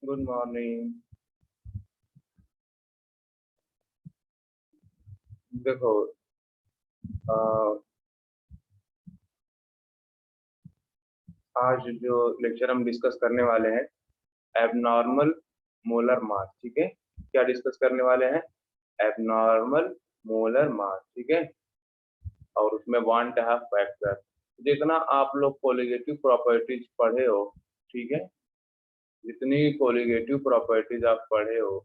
Good morning. देखो, अ, आज जो लेक्चर हम डिस्कस करने वाले हैं, एबनॉर्मल मोलर मास। ठीक है, क्या डिस्कस करने वाले हैं? Abnormal molar mass. ठीक है, और उसमें वन एंड हाफ फैक्टर। जितना आप लोग कोलिगेटिव प्रॉपर्टीज पढ़े हो, ठीक है, जितनी कोलिगेटिव प्रॉपर्टीज आप पढ़े हो,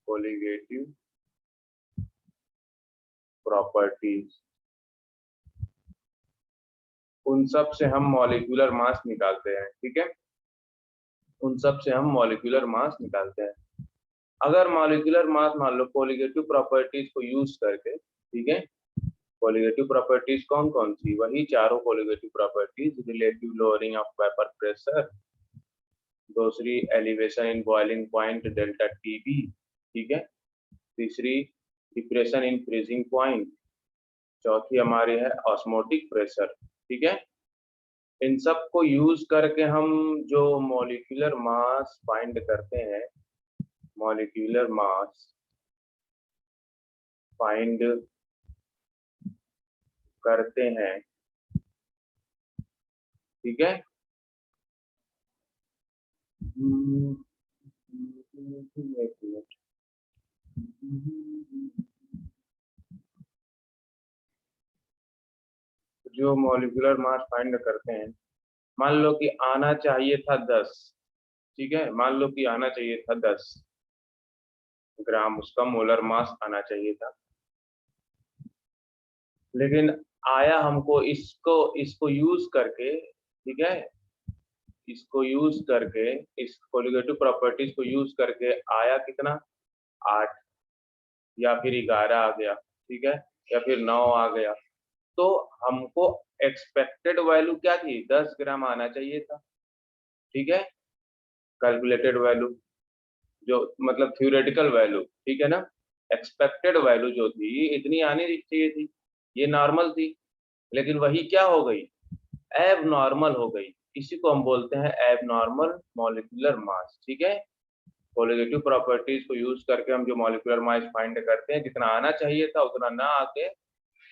कोलिगेटिव प्रॉपर्टीज, उन सब से हम मॉलिक्यूलर मास निकालते हैं। ठीक है, उन सब से हम मॉलिक्यूलर मास निकालते हैं। अगर मॉलिक्यूलर मास मान लो कोलिगेटिव प्रॉपर्टीज को यूज करके, ठीक है, कोलिगेटिव प्रॉपर्टीज कौन कौन सी? वही चारों colligative properties, relative lowering of vapour pressure, दूसरी elevation in boiling point delta TB, ठीक है, तीसरी डिप्रेशन इन फ्रीजिंग पॉइंट, चौथी हमारी है ऑस्मोटिक प्रेशर। ठीक है, इन सब को यूज करके हम जो मॉलिक्यूलर मास फाइंड करते हैं, मॉलिक्यूलर मास फाइंड करते हैं, ठीक है। एक मिनट। जो मॉलिक्यूलर मास फाइंड करते हैं, मान लो कि आना चाहिए था 10, ठीक है, मान लो कि आना चाहिए था 10 ग्राम, उसका मोलर मास आना चाहिए था, लेकिन आया हमको इसको इसको यूज करके, ठीक है, इसको यूज करके, इस कोलिगेटिव प्रॉपर्टीज को यूज करके आया कितना? 8, या फिर 11 आ गया, ठीक है, या फिर 9 आ गया। तो हमको एक्सपेक्टेड वैल्यू क्या थी? 10 ग्राम आना चाहिए था, ठीक है, कैलकुलेटेड वैल्यू, जो मतलब थ्योरेटिकल वैल्यू, ठीक है ना। एक्सपेक्टेड वैल्यू जो थी इतनी आनी चाहिए थी, ये नॉर्मल थी, लेकिन वही क्या हो गई? एब नॉर्मल हो गई। इसी को हम बोलते हैं एब नॉर्मल मॉलिक्यूलर मास। ठीक है, कोलिगेटिव प्रॉपर्टीज को यूज करके हम जो मॉलिक्यूलर मास फाइंड करते हैं, जितना आना चाहिए था उतना ना आके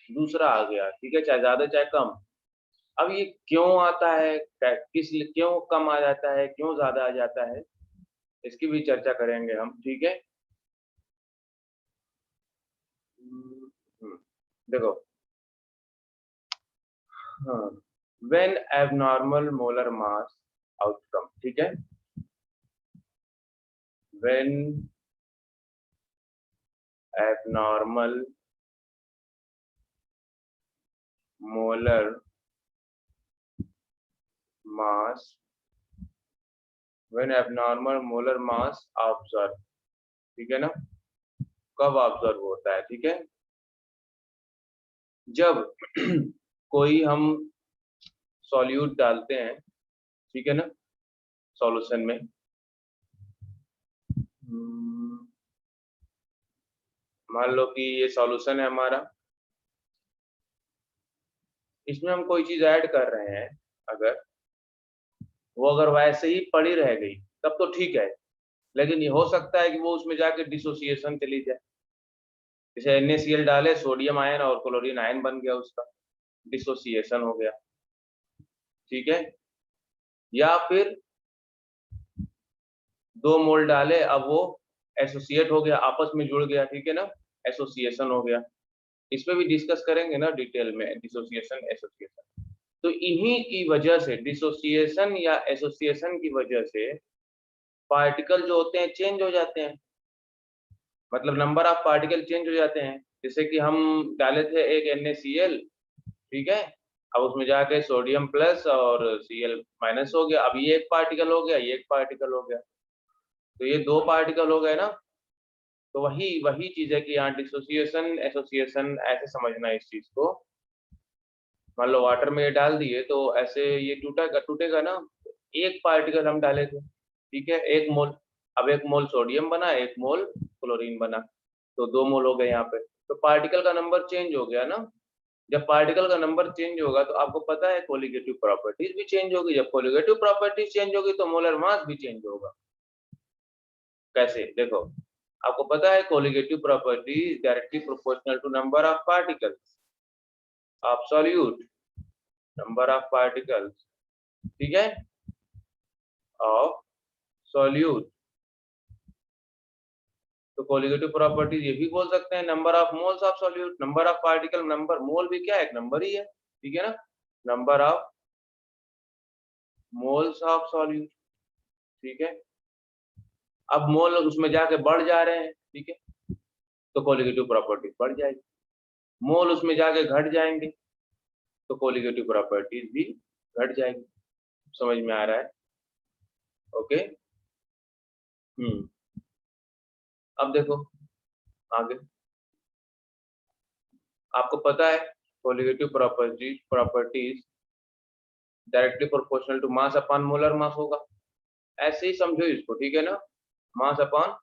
दूसरा आ गया, ठीक है, चाहे ज्यादा चाहे कम। अब ये क्यों आता है, क्यों कम आ जाता है, क्यों ज्यादा आ जाता है, इसकी भी चर्चा करेंगे हम, ठीक है। देखो, हाँ, when abnormal molar mass outcome, ठीक है, when abnormal molar mass, when abnormal molar mass observe, ठीक है ना, कब ऑब्जर्व होता है? ठीक है, जब कोई हम सॉल्यूट डालते हैं, ठीक है ना, सॉल्यूशन में, मान लो कि ये सॉल्यूशन है हमारा, इसमें हम कोई चीज ऐड कर रहे हैं, अगर वो अगर वैसे ही पड़ी रह गई तब तो ठीक है, लेकिन ये हो सकता है कि वो उसमें जाके डिसोसिएशन चली जाए। जैसे NaCl डाले, सोडियम आयन और क्लोरीन आयन बन गया, उसका डिसोसिएशन हो गया, ठीक है। या फिर 2 मोल डाले, अब वो एसोसिएट हो गया, आपस में जुड़ गया, ठीक है ना, एसोसिएशन हो गया। इस पे भी डिस्कस करेंगे ना डिटेल में, डिसोसिएशन एसोसिएशन। तो इन्हीं की वजह से, डिसोसिएशन या एसोसिएशन की वजह से पार्टिकल जो होते हैं चेंज हो जाते हैं, मतलब नंबर ऑफ पार्टिकल चेंज हो जाते हैं। जैसे कि हम डाले थे एक NaCl, ठीक है, अब उसमें जाके सोडियम प्लस और Cl माइनस हो गया, अब ये एक पार्टिकल हो गया, ये एक पार्टिकल हो गया, तो ये 2 पार्टिकल हो गए ना। तो वही वही चीज है कि यहाँ डिसोसिएशन एसोसिएशन ऐसे समझना है इस चीज को। मान लो वाटर में ये डाल दिए तो ऐसे ये टूटेगा टूटेगा ना। एक पार्टिकल हम डाले थे, ठीक है, 1 मोल, अब 1 मोल सोडियम बना, 1 मोल क्लोरीन बना, तो 2 मोल हो गए यहाँ पे, तो पार्टिकल का नंबर चेंज हो गया ना। जब पार्टिकल का नंबर चेंज होगा तो आपको पता है कोलिगेटिव प्रॉपर्टीज भी चेंज होगी। जब कोलिगेटिव प्रॉपर्टीज चेंज होगी तो मोलर मास भी चेंज होगा। कैसे? देखो, आपको पता है colligative property is directly proportional to number of particles of solute, number of particles, ठीक है, ऑफ सॉल्यूट। तो कोलिगेटिव प्रॉपर्टीज ये भी बोल सकते हैं number of moles of solute, number of particle, number mole भी क्या है, एक नंबर ही है, ठीक है ना, number of moles of solute, ठीक है। अब मोल उसमें जाके बढ़ जा रहे हैं, ठीक है, तो कोलिगेटिव प्रॉपर्टीज बढ़ जाएगी। मोल उसमें जाके घट जाएंगे तो कोलिगेटिव प्रॉपर्टीज भी घट जाएगी। समझ में आ रहा है? ओके। अब देखो आगे, आपको पता है colligative properties directly proportional to mass upon molar mass होगा। ऐसे ही समझो इसको, ठीक है ना, मास अपॉन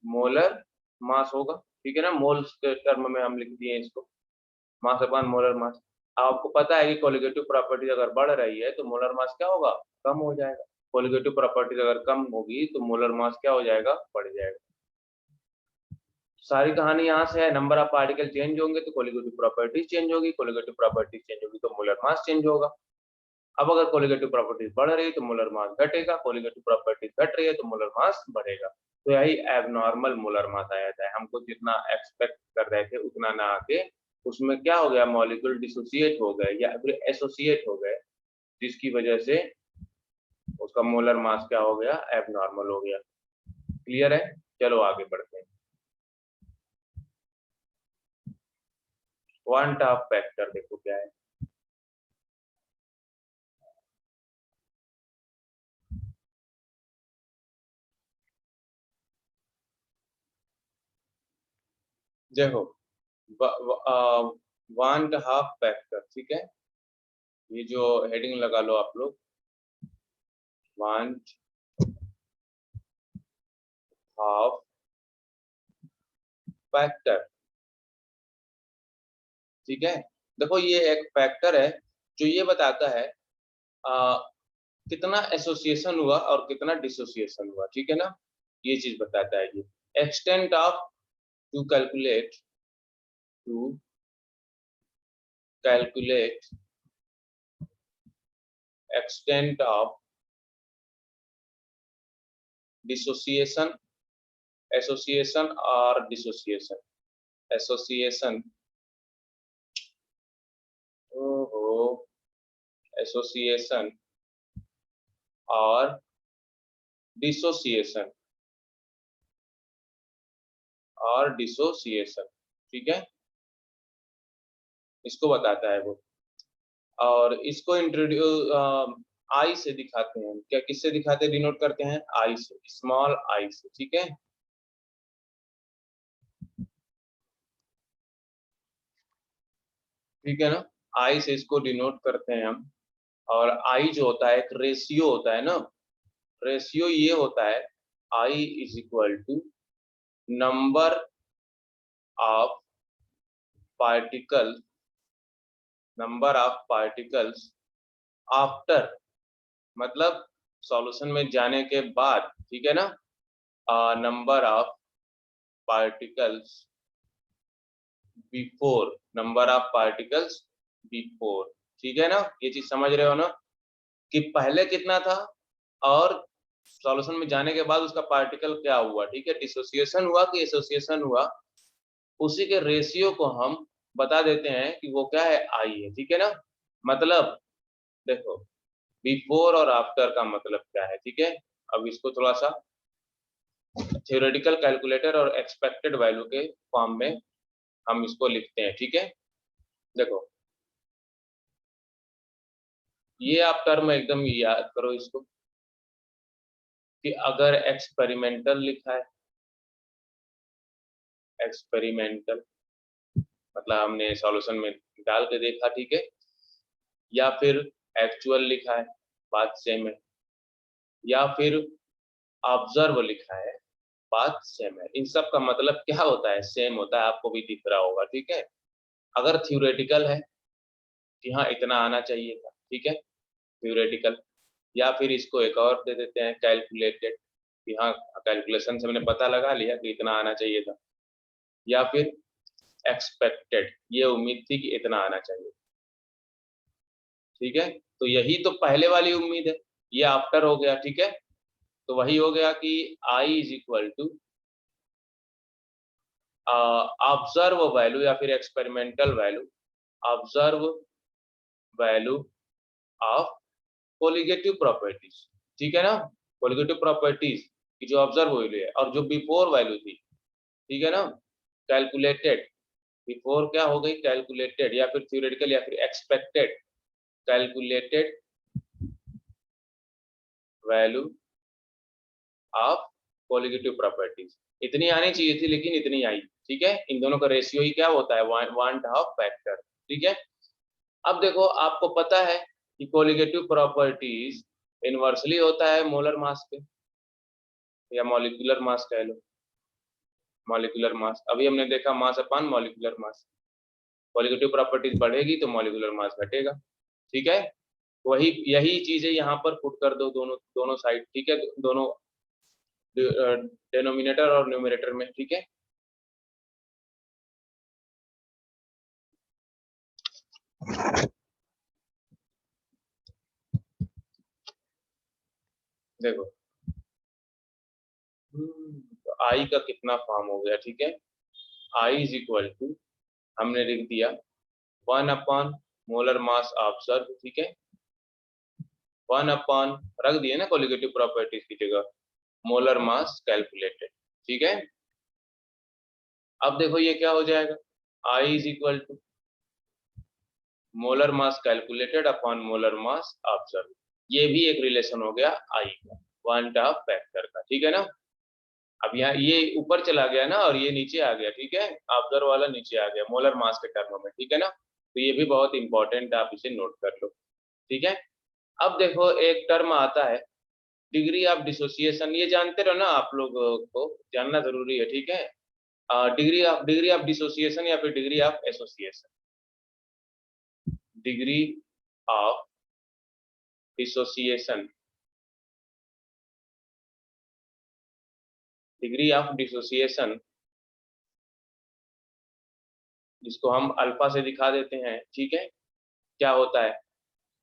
मोलर मास होगा, ठीक है ना, मोल्स के टर्म में हम लिख दिए इसको, मास अपॉन मोलर मास। आपको पता है कि कोलिगेटिव प्रॉपर्टीज अगर बढ़ रही है तो मोलर मास क्या होगा, कम हो जाएगा। कोलिगेटिव प्रॉपर्टीज अगर कम होगी तो मोलर मास क्या हो जाएगा, बढ़ जाएगा। सारी कहानी यहाँ से है, नंबर ऑफ पार्टिकल चेंज होंगे तो कोलिगेटिव प्रॉपर्टीज चेंज होगी, कोलिगेटिव प्रॉपर्टीज चेंज होगी तो मोलर मास चेंज होगा। अब अगर कोलिगेटिव प्रॉपर्टीज बढ़ रही है तो मोलर मास घटेगा, कोलिगेटिव प्रॉपर्टीज घट रही है तो मोलर मास बढ़ेगा। तो यही एबनॉर्मल मोलर मास आ जाता है। हमको जितना एक्सपेक्ट कर रहे थे उतना ना आके उसमें क्या हो गया, मॉलिक्यूल डिसोसिएट हो गए या फिर एसोसिएट हो गए, जिसकी वजह से उसका मोलर मास क्या हो गया, एबनॉर्मल हो गया। क्लियर है? चलो आगे बढ़ते हैं। क्वांट ऑफ फैक्टर देखो क्या है। देखो, वांट हाफ फैक्टर, ठीक है, ये जो हेडिंग लगा लो आप लोग, वांट हाफ फैक्टर, ठीक है। देखो ये एक फैक्टर है जो ये बताता है कितना एसोसिएशन हुआ और कितना डिसोसिएशन हुआ, ठीक है ना, ये चीज बताता है ये। Extent of to calculate extent of dissociation, association or association, association और डिसोसिएशन, ठीक है, इसको बताता है वो। और इसको इंट्रोड्यूस आई से दिखाते हैं, क्या किससे दिखाते हैं, डिनोट करते हैं आई से, स्मॉल आई से, ठीक है। ठीक है ना, आई से इसको डिनोट करते हैं हम। और आई जो होता है एक रेशियो होता है ना, रेशियो ये होता है I is equal to number of particle, number of particles after, मतलब सॉल्यूशन में जाने के बाद, ठीक है ना, number of particles before, number of particles before, ठीक है ना, ये चीज समझ रहे हो ना, कि पहले कितना था और सॉल्यूशन में जाने के बाद उसका पार्टिकल क्या हुआ, ठीक है, डिसोसिएशन हुआ कि एसोसिएशन हुआ, उसी के रेशियो को हम बता देते हैं कि वो क्या है, आई है, ठीक है ना। मतलब देखो, बिफोर और आफ्टर का मतलब क्या है, ठीक है। अब इसको थोड़ा सा थ्योरेटिकल कैलकुलेटर और एक्सपेक्टेड वैल्यू के फॉर्म में हम इसको लिखते हैं, ठीक है। देखो ये आप टर्म एकदम याद करो इसको, कि अगर एक्सपेरिमेंटल लिखा है, एक्सपेरिमेंटल मतलब हमने सॉल्यूशन में डाल के देखा, ठीक है, या फिर एक्चुअल लिखा है, बात सेम है, या फिर ऑब्जर्व लिखा है, बात सेम है। इन सब का मतलब क्या होता है, सेम होता है, आपको भी दिख रहा होगा, ठीक है। अगर थ्योरेटिकल है कि हाँ इतना आना चाहिए था, ठीक है, थ्योरेटिकल, या फिर इसको एक और दे देते हैं कैलकुलेटेड, कि हाँ कैलकुलेशन से हमने पता लगा लिया कि इतना आना चाहिए था, या फिर एक्सपेक्टेड, ये उम्मीद थी कि इतना आना चाहिए, ठीक है। तो यही तो पहले वाली उम्मीद है, ये आफ्टर हो गया, ठीक है। तो वही हो गया कि I is equal to observe value या फिर experimental value, observe value of colligative properties, ठीक है ना। कोलिगेटिव प्रॉपर्टीज की जो ऑब्जर्व हुई है और जो बिफोर वैल्यू थी, ठीक है ना, कैलकुलेटेड, बिफोर क्या हो गई कैलकुलेटेड, या फिर थ्योरेटिकल या फिर expected, calculated value of colligative properties, इतनी आनी चाहिए थी लेकिन इतनी आई, ठीक है। इन दोनों का रेशियो ही क्या होता है, 1/2 फैक्टर, ठीक है। अब देखो आपको पता है कि कोलिगेटिव प्रॉपर्टीज इनवर्सली होता है मोलर मास के, या मॉलिक्यूलर मास कह लो, मॉलिक्यूलर मास, अभी हमने देखा मास अपान मॉलिक्यूलर मास, कोलिगेटिव प्रॉपर्टीज बढ़ेगी तो मॉलिक्यूलर मास घटेगा, ठीक है। वही यही चीजें यहाँ पर पुट कर दो, दोनों दोनों साइड, ठीक है, दोनों डेनोमिनेटर और न्यूमरेटर में, ठीक है। देखो तो आई का कितना फॉर्म हो गया, ठीक है। आई इज इक्वल टू, हमने लिख दिया 1/, मोलर मास ऑब्जर्व, ठीक है, 1/, रख दिए ना कोलिगेटिव प्रॉपर्टीज की जगह, मोलर मास कैलकुलेटेड, ठीक है। अब देखो ये क्या हो जाएगा, I is equal to molar mass calculated upon molar mass observe, ये भी एक रिलेशन हो गया आई का, 1/2 फैक्टर का, ठीक है ना। अब यहाँ ये ऊपर चला गया ना और ये नीचे आ गया, ठीक है, ऑब्जर्व वाला नीचे आ गया मोलर मास के टर्म में, ठीक है ना। तो ये भी बहुत इंपॉर्टेंट, आप इसे नोट कर लो, ठीक है। अब देखो एक टर्म आता है डिग्री ऑफ डिसोसिएशन, ये जानते रहो ना, आप लोगों को जानना जरूरी है, ठीक है। डिग्री ऑफ डिसोसिएशन या फिर degree of association, degree of dissociation, degree of dissociation जिसको हम अल्फा से दिखा देते हैं, ठीक है, क्या होता है,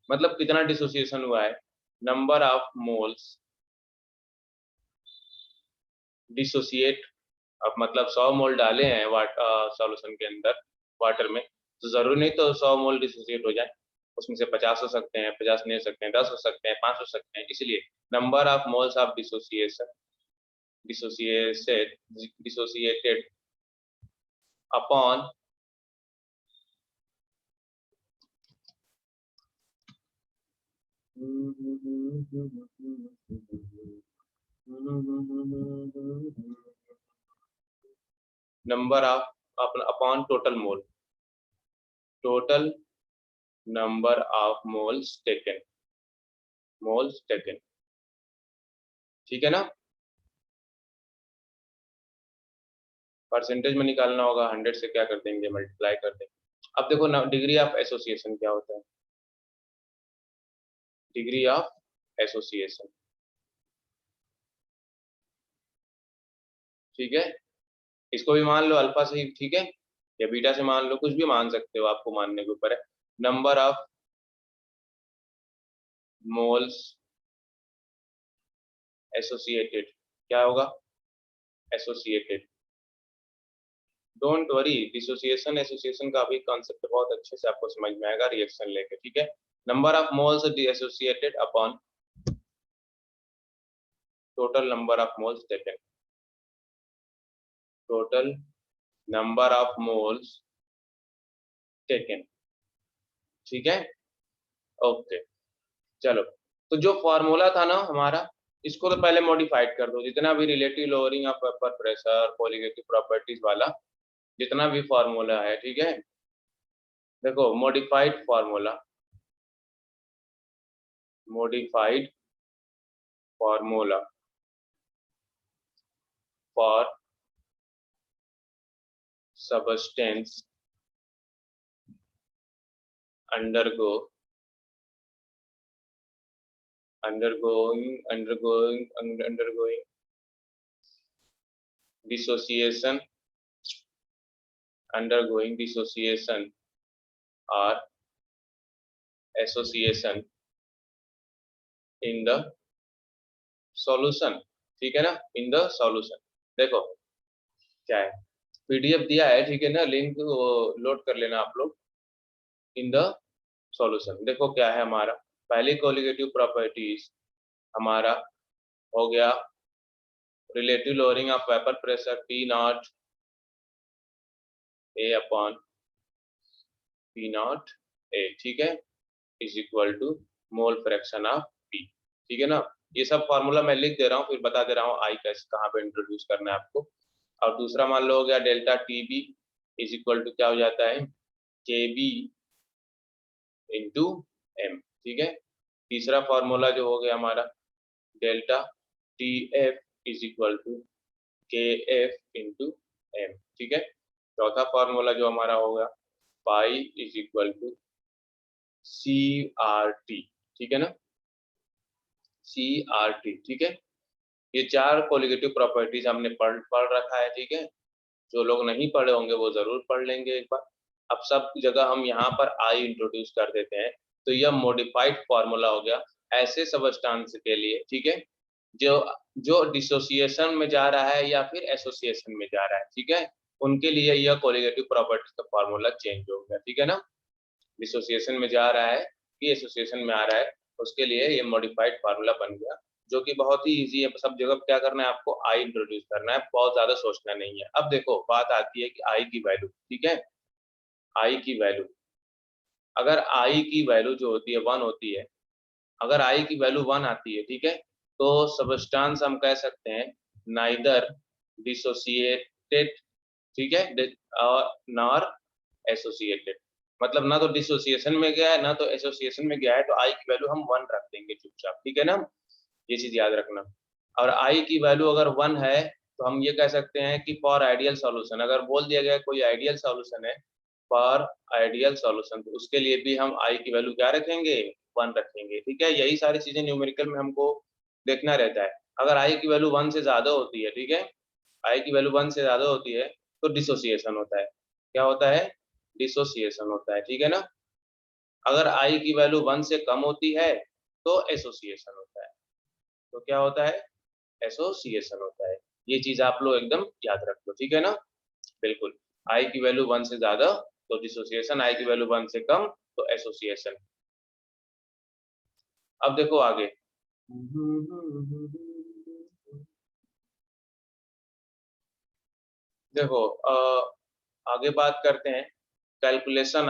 मतलब कितना डिसोसिएशन हुआ है, नंबर ऑफ मोल्स डिसोसिएट, अब मतलब 100 मोल डाले हैं सॉल्यूशन के अंदर वाटर में, तो जरूरी नहीं तो 100 मोल डिसोसिएट हो जाए, उसमें से 50 हो सकते हैं, 50 नहीं हो सकते हैं, 10 हो सकते हैं, 5 हो सकते हैं, इसलिए number of moles of dissociation, dissociated upon number of upon total mole, total number of moles taken, moles taken, ठीक है ना। परसेंटेज में निकालना होगा, 100 से क्या कर देंगे, मल्टीप्लाई कर देंगे। अब देखो ना डिग्री ऑफ एसोसिएशन क्या होता है, डिग्री ऑफ एसोसिएशन, ठीक है, इसको भी मान लो अल्फा से ही, ठीक है, या बीटा से मान लो, कुछ भी मान सकते हो, आपको मानने के ऊपर है। नंबर ऑफ मोल्स एसोसिएटेड, क्या होगा, associated, don't worry, dissociation association का भी कॉन्सेप्ट बहुत अच्छे से आपको समझ में आएगा रिएक्शन लेके, ठीक है। Number of moles associated upon total number of moles taken, total number of moles taken, ठीक है, ओके। चलो, तो जो फॉर्मूला था ना हमारा, इसको तो पहले मॉडिफाइड कर दो, जितना भी relative lowering of vapour pressure colligative properties वाला जितना भी फॉर्मूला है, ठीक है, देखो modified formula, modified formula for substance undergo undergoing dissociation or association in the solution, ठीक है ना, इन द सॉल्यूशन। देखो क्या है, पीडीएफ दिया है, ठीक है ना, लिंक लोड कर लेना आप लोग। इन द सॉल्यूशन देखो क्या है हमारा, पहली कोलिगेटिव प्रॉपर्टीज हमारा हो गया relative lowering of vapour pressure P naught A upon P naught A, ठीक है, is equal to mole fraction of P, ठीक है ना। ये सब फॉर्मूला मैं लिख दे रहा हूँ, फिर बता दे रहा हूँ आई कैसे कहाँ पे इंट्रोड्यूस करना है आपको। और दूसरा मान लो हो गया delta T B is equal to क्या हो जाता है, के बी इंटू एम, ठीक है। तीसरा फॉर्मूला जो हो गया हमारा delta T F is equal to K F into M, ठीक है। चौथा फॉर्मूला जो हमारा होगा pi is equal to C R T, ठीक है ना, सी आर टी, ठीक है। ये चार कोलिगेटिव प्रॉपर्टीज हमने पढ़ रखा है, ठीक है। जो लोग नहीं पढ़े होंगे वो जरूर पढ़ लेंगे एक बार। अब सब जगह हम यहाँ पर आई इंट्रोड्यूस कर देते हैं, तो यह मॉडिफाइड फॉर्मूला हो गया ऐसे सबस्टांस के लिए, ठीक है, जो जो डिसोसिएशन में जा रहा है या फिर एसोसिएशन में जा रहा है, ठीक है, उनके लिए यह कोलिगेटिव प्रॉपर्टीज का फॉर्मूला चेंज हो गया, ठीक है ना। डिसोसिएशन में जा रहा है कि एसोसिएशन में आ रहा है, उसके लिए ये मॉडिफाइड फार्मूला बन गया, जो कि बहुत ही इजी है। सब जगह क्या करना है आपको, आई इंट्रोड्यूस करना है, बहुत ज्यादा सोचना नहीं है। अब देखो बात आती है कि आई की वैल्यू, ठीक है, आई की वैल्यू, अगर आई की वैल्यू जो होती है 1 होती है, अगर आई की वैल्यू 1 आती है, ठीक है, तो सबस्टांस हम कह सकते हैं नाइदर डिसोसिएटेड, ठीक है, और नॉर एसोसिएटेड, मतलब ना तो डिसोसिएशन में गया है ना तो एसोसिएशन में गया है, तो आई की वैल्यू हम 1 रख देंगे चुपचाप, ठीक है ना, ये चीज याद रखना। और आई की वैल्यू अगर 1 है तो हम ये कह सकते हैं कि फॉर आइडियल सॉल्यूशन, अगर बोल दिया गया कोई आइडियल सॉल्यूशन है, फॉर आइडियल सॉल्यूशन, तो उसके लिए भी हम आई की वैल्यू क्या रखेंगे, 1 रखेंगे, ठीक है। यही सारी चीजें न्यूमेरिकल में हमको देखना रहता है। अगर आई की वैल्यू 1 से ज्यादा होती है, ठीक है, आई की वैल्यू 1 से ज्यादा होती है तो डिसोसिएशन होता है। क्या होता है, डिसोसिएशन होता है, ठीक है ना। अगर आई की वैल्यू 1 से कम होती है तो एसोसिएशन होता है। तो क्या होता है, एसोसिएशन होता है। ये चीज आप लोग एकदम याद रख लो, ठीक है ना, बिल्कुल। आई की वैल्यू 1 से ज्यादा तो डिसोसिएशन, आई की वैल्यू 1 से कम तो एसोसिएशन। अब देखो आगे, देखो आगे बात करते हैं calculation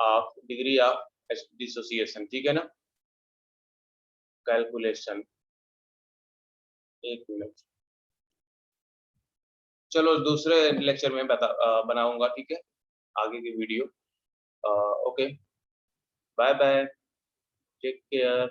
of degree of dissociation, ठीक है ना। कैलकुलेशन, एक मिनट, चलो दूसरे लेक्चर में बनाऊंगा, ठीक है, आगे की video. Okay, bye bye, take care.